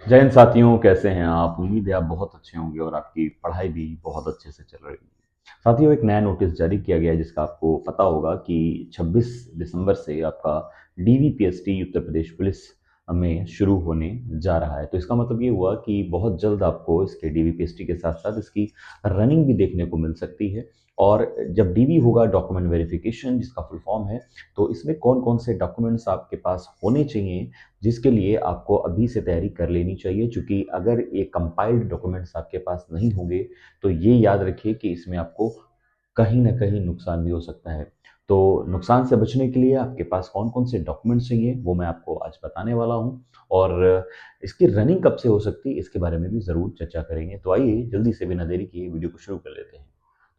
जय हिंद साथियों, कैसे हैं आप? उम्मीद है आप बहुत अच्छे होंगे और आपकी पढ़ाई भी बहुत अच्छे से चल रही है। साथियों, एक नया नोटिस जारी किया गया है जिसका आपको पता होगा कि 26 दिसंबर से आपका डीवीपीएसटी उत्तर प्रदेश पुलिस में शुरू होने जा रहा है। तो इसका मतलब ये हुआ कि बहुत जल्द आपको इसके डीवीपीएसटी के साथ साथ इसकी रनिंग भी देखने को मिल सकती है। और जब डीवी होगा, डॉक्यूमेंट वेरिफिकेशन जिसका फुल फॉर्म है, तो इसमें कौन कौन से डॉक्यूमेंट्स आपके पास होने चाहिए, जिसके लिए आपको अभी से तैयारी कर लेनी चाहिए। क्योंकि अगर ये कंपाइल्ड डॉक्यूमेंट्स आपके पास नहीं होंगे तो ये याद रखिए कि इसमें आपको कहीं ना कहीं नुकसान भी हो सकता है। तो नुकसान से बचने के लिए आपके पास कौन कौन से डॉक्यूमेंट्स चाहिए वो मैं आपको आज बताने वाला हूँ। और इसकी रनिंग कब से हो सकती है इसके बारे में भी ज़रूर चर्चा करेंगे। तो आइए जल्दी से बिना देरी किए वीडियो को शुरू कर लेते हैं।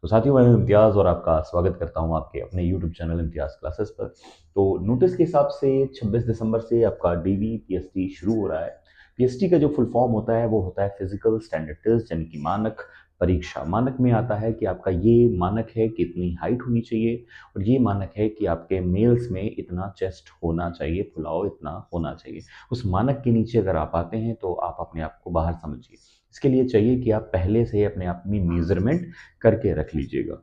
तो साथियों, मैं हूं इम्तियाज़ और आपका स्वागत करता हूं आपके अपने यूट्यूब चैनल इम्तियाज़ क्लासेस पर। तो नोटिस के हिसाब से 26 दिसंबर से आपका डीवी पीएसटी शुरू हो रहा है। पीएसटी का जो फुल फॉर्म होता है वो होता है फिजिकल स्टैंडर्ड टेस्ट, यानी कि मानक परीक्षा। मानक में आता है कि आपका ये मानक है कि इतनी हाइट होनी चाहिए, और ये मानक है कि आपके मेल्स में इतना चेस्ट होना चाहिए, फुलाव इतना होना चाहिए। उस मानक के नीचे अगर आप आते हैं तो आप अपने आप को बाहर समझिए। इसके लिए चाहिए कि आप पहले से अपने आप में मेजरमेंट करके रख लीजिएगा।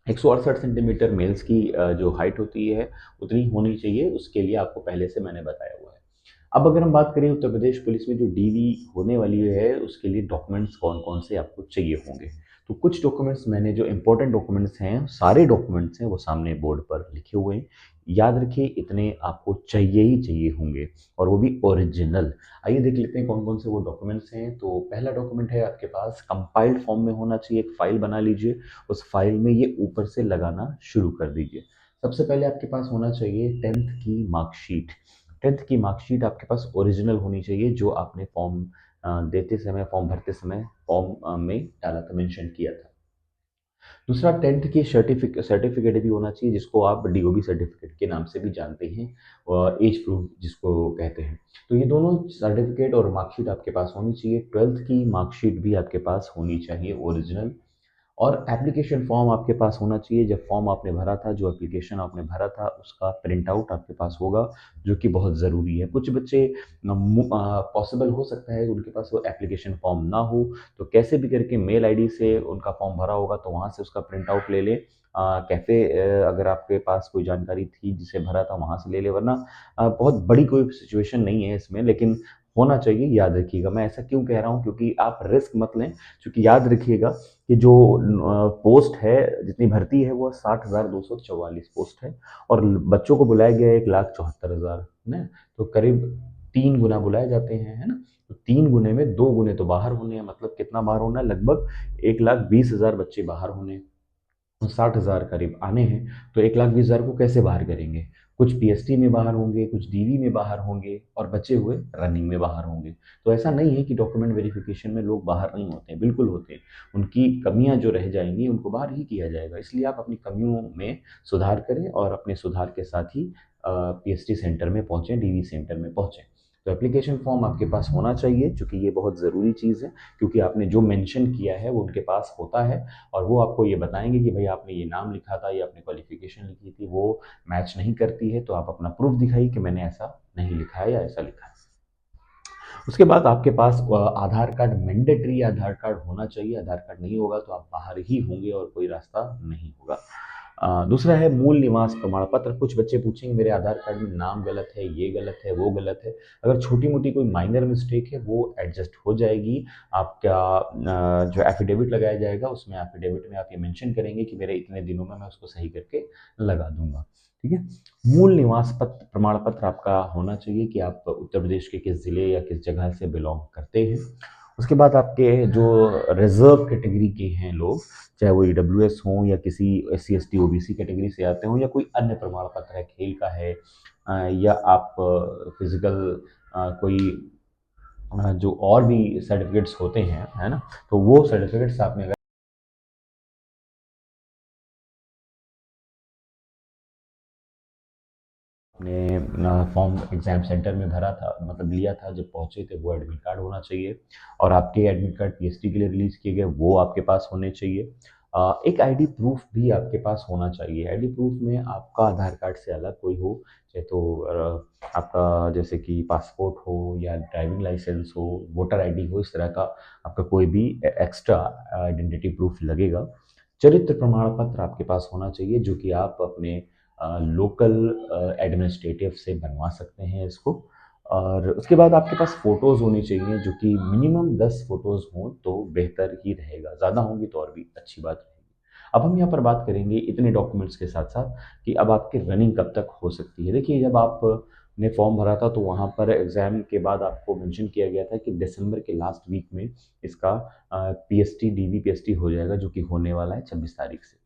168 सेंटीमीटर मेल्स की जो हाइट होती है उतनी होनी चाहिए। उसके लिए आपको पहले से मैंने बताया हुआ है। अब अगर हम बात करें उत्तर प्रदेश पुलिस में जो डीवी होने वाली है उसके लिए डॉक्यूमेंट्स कौन कौन से आपको चाहिए होंगे। तो कुछ डॉक्यूमेंट्स मैंने, जो इंपॉर्टेंट डॉक्यूमेंट्स हैं, सारे डॉक्यूमेंट्स हैं वो सामने बोर्ड पर लिखे हुए हैं। याद रखिए इतने आपको चाहिए ही चाहिए होंगे, और वो भी ओरिजिनल। आइए देख लेते हैं कौन कौन से वो डॉक्यूमेंट्स हैं। तो पहला डॉक्यूमेंट है आपके पास, कंपाइल्ड फॉर्म में होना चाहिए। एक फाइल बना लीजिए, उस फाइल में ये ऊपर से लगाना शुरू कर दीजिए। सबसे पहले आपके पास होना चाहिए 10th की मार्कशीट। 10th की मार्कशीट आपके पास ओरिजिनल होनी चाहिए, जो आपने फॉर्म देते समय, फॉर्म भरते समय फॉर्म में डाला था, मेंशन किया था। दूसरा, 10th की सर्टिफिकेट भी होना चाहिए, जिसको आप डीओबी सर्टिफिकेट के नाम से भी जानते हैं, और एज प्रूफ जिसको कहते हैं। तो ये दोनों सर्टिफिकेट और मार्कशीट आपके पास होनी चाहिए। 12th की मार्कशीट भी आपके पास होनी चाहिए ओरिजिनल। और एप्लीकेशन फॉर्म आपके पास होना चाहिए। जब फॉर्म आपने भरा था, जो एप्लीकेशन आपने भरा था, उसका प्रिंट आउट आपके पास होगा, जो कि बहुत ज़रूरी है। कुछ बच्चे पॉसिबल हो सकता है उनके पास वो एप्लीकेशन फॉर्म ना हो, तो कैसे भी करके मेल आईडी से उनका फॉर्म भरा होगा तो वहाँ से उसका प्रिंट आउट ले लें। कैफ़े, अगर आपके पास कोई जानकारी थी जिसे भरा था वहाँ से ले लें, वरना बहुत बड़ी कोई सिचुएशन नहीं है इसमें, लेकिन होना चाहिए। याद रखिएगा, मैं ऐसा क्यों कह रहा हूँ, क्योंकि आप रिस्क मत लें। क्योंकि याद रखिएगा कि जो पोस्ट है, जितनी भर्ती है वो 60,244 पोस्ट है, और बच्चों को बुलाया गया है 1,74,000 है। तो करीब 3 गुना बुलाए जाते हैं, है ना। तो 3 गुने में 2 गुने तो बाहर होने हैं, मतलब कितना बाहर होना है, लगभग 1,20,000 बच्चे बाहर होने हैं। 60,000 करीब आने हैं। तो 1,20,000 को कैसे बाहर करेंगे? कुछ पीएसटी में बाहर होंगे, कुछ डीवी में बाहर होंगे, और बचे हुए रनिंग में बाहर होंगे। तो ऐसा नहीं है कि डॉक्यूमेंट वेरिफिकेशन में लोग बाहर नहीं होते हैं, बिल्कुल होते हैं। उनकी कमियां जो रह जाएंगी उनको बाहर ही किया जाएगा। इसलिए आप अपनी कमियों में सुधार करें, और अपने सुधार के साथ ही पीएसटी सेंटर में पहुंचें, डीवी सेंटर में पहुंचें। तो एप्लीकेशन फॉर्म आपके पास होना चाहिए, क्योंकि ये बहुत ज़रूरी चीज़ है। क्योंकि आपने जो मेंशन किया है वो उनके पास होता है, और वो आपको ये बताएंगे कि भाई आपने ये नाम लिखा था या आपने क्वालिफिकेशन लिखी थी, वो मैच नहीं करती है, तो आप अपना प्रूफ दिखाइए कि मैंने ऐसा नहीं लिखा है या ऐसा लिखा है। उसके बाद आपके पास आधार कार्ड, मैंडेटरी आधार कार्ड होना चाहिए। आधार कार्ड नहीं होगा तो आप बाहर ही होंगे और कोई रास्ता नहीं होगा। दूसरा है मूल निवास प्रमाण पत्र। कुछ बच्चे पूछेंगे मेरे आधार कार्ड में नाम गलत है, ये गलत है, वो गलत है। अगर छोटी मोटी कोई माइनर मिस्टेक है वो एडजस्ट हो जाएगी। आपका जो एफिडेविट लगाया जाएगा, उसमें एफिडेविट में आप ये मेंशन करेंगे कि मेरे इतने दिनों में मैं उसको सही करके लगा दूंगा। ठीक है। मूल निवास पत्र, प्रमाण पत्र आपका होना चाहिए कि आप उत्तर प्रदेश के किस जिले या किस जगह से बिलोंग करते हैं। उसके बाद आपके जो रिजर्व कैटेगरी के हैं लोग, चाहे वो ईडब्ल्यूएस हों या किसी एससी एसटी ओबीसी कैटेगरी से आते हों, या कोई अन्य प्रमाण पत्र है, खेल का है, या आप फिजिकल कोई जो और भी सर्टिफिकेट्स होते हैं, है ना, तो वो सर्टिफिकेट्स आपने अपने फॉर्म एग्जाम सेंटर में भरा था, मतलब लिया था, जब पहुंचे थे, वो एडमिट कार्ड होना चाहिए। और आपके एडमिट कार्ड पीएसटी के लिए रिलीज किए गए वो आपके पास होने चाहिए। एक आईडी प्रूफ भी आपके पास होना चाहिए। आईडी प्रूफ में आपका आधार कार्ड से अलग कोई हो, चाहे तो आपका जैसे कि पासपोर्ट हो या ड्राइविंग लाइसेंस हो, वोटर आईडी हो, इस तरह का आपका कोई भी एक्स्ट्रा आइडेंटिटी प्रूफ लगेगा। चरित्र प्रमाण पत्र आपके पास होना चाहिए, जो कि आप अपने लोकल एडमिनिस्ट्रेटिव से बनवा सकते हैं इसको। और उसके बाद आपके पास फ़ोटोज़ होनी चाहिए, जो कि मिनिमम 10 फ़ोटोज़ हों तो बेहतर ही रहेगा, ज़्यादा होंगी तो और भी अच्छी बात रहेगी। अब हम यहाँ पर बात करेंगे इतने डॉक्यूमेंट्स के साथ-साथ कि अब आपकी रनिंग कब तक हो सकती है। देखिए, जब आपने फॉर्म भरा था तो वहाँ पर एग्ज़ाम के बाद आपको मेंशन किया गया था कि दिसंबर के लास्ट वीक में इसका पीएसटी, डीवी पीएसटी हो जाएगा, जो कि होने वाला है 26 तारीख से।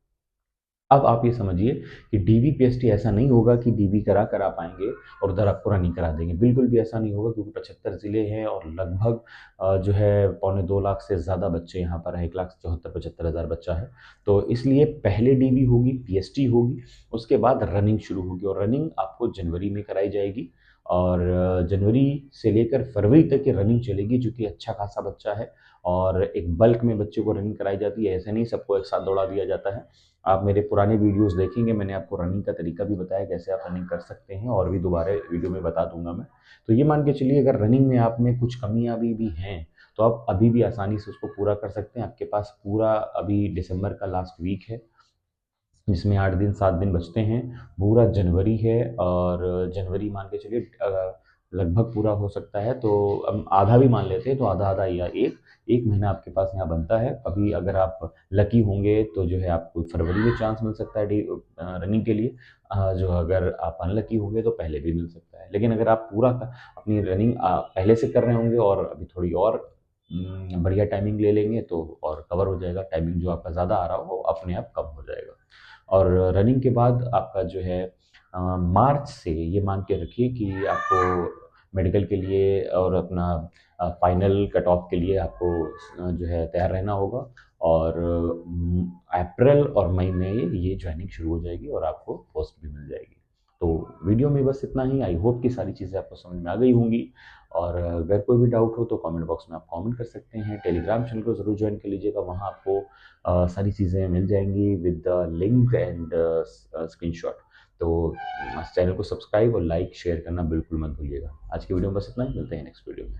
अब आप ये समझिए कि डीवी पीएसटी ऐसा नहीं होगा कि डीवी करा कर आप आएँगे और उधर आपको रनिंग करा देंगे। बिल्कुल भी ऐसा नहीं होगा, क्योंकि 75 ज़िले हैं और लगभग जो है पौने 2 लाख से ज़्यादा बच्चे यहाँ पर हैं, 1,74,75 हज़ार बच्चा है। तो इसलिए पहले डीवी होगी, पीएसटी होगी, उसके बाद रनिंग शुरू होगी और रनिंग आपको जनवरी में कराई जाएगी और जनवरी से लेकर फरवरी तक ये रनिंग चलेगी, जो कि अच्छा खासा बच्चा है और एक बल्क में बच्चे को रनिंग कराई जाती है। ऐसे नहीं सबको एक साथ दौड़ा दिया जाता है। आप मेरे पुराने वीडियोज़ देखेंगे, मैंने आपको रनिंग का तरीका भी बताया, कैसे आप रनिंग कर सकते हैं, और भी दोबारा वीडियो में बता दूँगा मैं। तो ये मान के चलिए, अगर रनिंग में आप में कुछ कमियाँ अभी भी हैं, तो आप अभी भी आसानी से उसको पूरा कर सकते हैं। आपके पास पूरा अभी दिसंबर का लास्ट वीक है, जिसमें 8 दिन 7 दिन बचते हैं। पूरा जनवरी है और जनवरी मान के चलिए लगभग पूरा हो सकता है, तो हम आधा भी मान लेते हैं, तो आधा-आधा या 1 महीना आपके पास यहाँ बनता है। अभी अगर आप लकी होंगे तो जो है आपको फरवरी में चांस मिल सकता है रनिंग के लिए। जो अगर आप अनलकी होंगे तो पहले भी मिल सकता है। लेकिन अगर आप पूरा अपनी रनिंग पहले से कर रहे होंगे और अभी थोड़ी और बढ़िया टाइमिंग ले लेंगे तो और कवर हो जाएगा। टाइमिंग जो आपका ज़्यादा आ रहा हो वो अपने आप कम हो जाएगा। और रनिंग के बाद आपका जो है मार्च से ये मान के रखिए कि आपको मेडिकल के लिए और अपना फाइनल कट ऑफ के लिए आपको जो है तैयार रहना होगा और अप्रैल और मई में ये जॉइनिंग शुरू हो जाएगी और आपको पोस्ट भी मिल जाएगी। तो वीडियो में बस इतना ही। आई होप कि सारी चीज़ें आपको समझ में आ गई होंगी, और अगर कोई भी डाउट हो तो कमेंट बॉक्स में आप कमेंट कर सकते हैं। टेलीग्राम चैनल को ज़रूर ज्वाइन कर लीजिएगा, वहाँ आपको सारी चीज़ें मिल जाएँगी with the link and screenshot. तो इस चैनल को सब्सक्राइब और लाइक शेयर करना बिल्कुल मत भूलिएगा। आज की वीडियो में बस इतना ही, मिलते हैं नेक्स्ट वीडियो में।